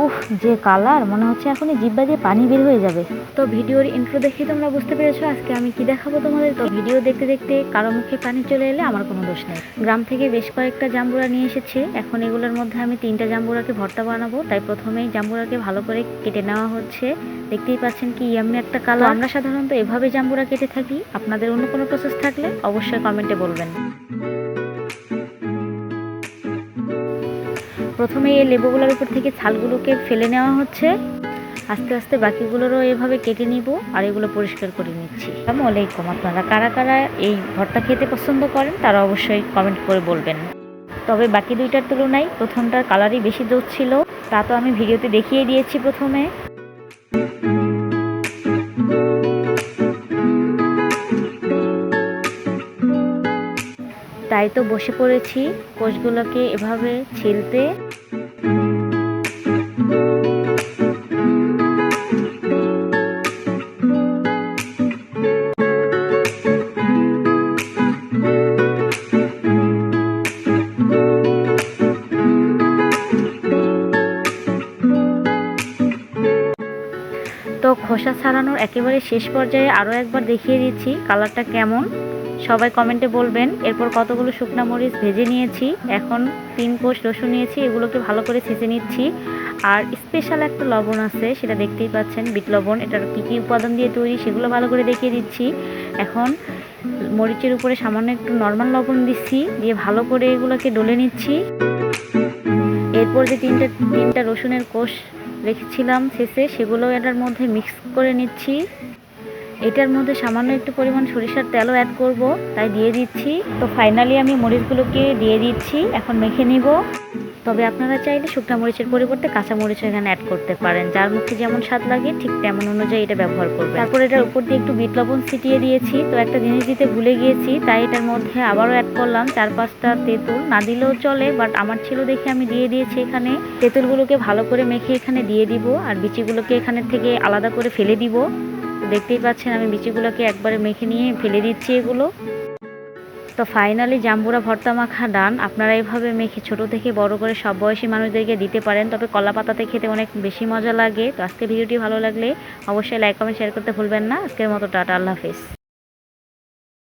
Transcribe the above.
উফ, যে কালার, মনে হচ্ছে এখনই জিহ্বা দিয়ে পানি বের হয়ে যাবে। তো ভিডিওর ইন্ট্রো দেখে তোমরা বুঝতে পেরেছো আজকে আমি কি দেখাবো তোমাদের। তো ভিডিও দেখতে দেখতে কারো মুখে পানি চলে এলে আমার কোনো দোষ নেই। গ্রাম থেকে বেশ কয়েকটা জাম্বুরা নিয়ে এসেছে। এখন এগুলোর মধ্যে আমি 3টা জাম্বুরাকে ভর্তা বানাবো, তাই প্রথমেই জাম্বুরাকে ভালো করে কেটে নেওয়া হচ্ছে। দেখতেই পাচ্ছেন কি ইয়াম্মি একটা কালার। আমরা সাধারণত এভাবে জাম্বুরা কেটে থাকি, আপনাদের অন্য কোনো প্রসেস থাকলে অবশ্যই কমেন্টে বলবেন। প্রথমে এই লেবুগুলোর উপর থেকে ছালগুলোকে ফেলে নেওয়া হচ্ছে। আস্তে আস্তে বাকিগুলোরও এভাবে কেটে নিব আর এগুলো পরিষ্কার করে নিচ্ছি। আসসালামু আলাইকুম। আপনারা কারা কারা এই ভর্তা খেতে পছন্দ করেন তারা অবশ্যই কমেন্ট করে বলবেন। তবে বাকি দুইটার তুলনায় প্রথমটার কালারই বেশি জোর ছিল, তা তো আমি ভিডিওতে দেখিয়ে দিয়েছি প্রথমে। তাই তো বসে পড়েছি কোষগুলোকে এভাবে ছিলতে। তো খোসা ছাড়ানোর একেবারে শেষ পর্যায়ে আরও একবার দেখিয়ে দিচ্ছি কালারটা কেমন, সবাই কমেন্টে বলবেন। এরপর কতগুলো শুকনো মরিচ ভেজে নিয়েছি, এখন 3 কোষ রসুন নিয়েছি, এগুলোকে ভালো করে ছেঁচে নিচ্ছি। আর স্পেশাল একটা লবণ আছে, সেটা দেখতেই পাচ্ছেন, বিট লবণ। এটার কী কী উপাদান দিয়ে তৈরি সেগুলো ভালো করে দেখিয়ে দিচ্ছি। এখন মরিচের উপরে সামান্য একটু নর্মাল লবণ দিচ্ছি, দিয়ে ভালো করে এগুলোকে ডলে নিচ্ছি। এরপর যে তিনটা রসুনের কোষ রেখেছিলাম শেষে, সেগুলো এটার মধ্যে মিক্স করে নিচ্ছি। এটার মধ্যে সামান্য একটু পরিমাণ সরিষার তেলও অ্যাড করব, তাই দিয়ে দিচ্ছি। তো ফাইনালি আমি মরিচগুলোকে দিয়ে দিচ্ছি, এখন মেখে নিব। তবে আপনারা চাইলে শুকনো মরিচের পরিবর্তে কাঁচা মরিচও এখানে অ্যাড করতে পারেন, যার মুখে যেমন স্বাদ লাগে ঠিক তেমন অনুযায়ী এটা ব্যবহার করবেন। তারপর এটার উপর দিয়ে একটু বিট লবণ ছিটিয়ে দিয়েছি। তো একটা জিনিস দিতে ভুলে গিয়েছি, তাই এটার মধ্যে আবারও অ্যাড করলাম 4-5টা তেঁতুল। না দিলেও চলে, বাট আমার ছিল দেখে আমি দিয়ে দিয়েছি। এখানে তেঁতুলগুলোকে ভালো করে মেখে এখানে দিয়ে দিব, আর বিচিগুলোকে এখানে থেকে আলাদা করে ফেলে দিব। তো দেখতেই পাচ্ছেন আমি বিচিগুলোকে একবারে মেখে নিয়ে ফেলে দিচ্ছি এগুলো। তো ফাইনালি জাম্বুরা ভর্তা মাখা ডান। আপনারা এইভাবে মেখে ছোট থেকে বড় করে সব বয়সী মানুষদেরকে দিতে পারেন, তবে কলা পাতাতে খেতে অনেক বেশি মজা লাগে। তো আজকে ভিডিওটি ভালো লাগলে অবশ্যই লাইক কমেন্ট শেয়ার করতে ভুলবেন না। আজকের মতো টাটা, আল্লাহ হাফেজ।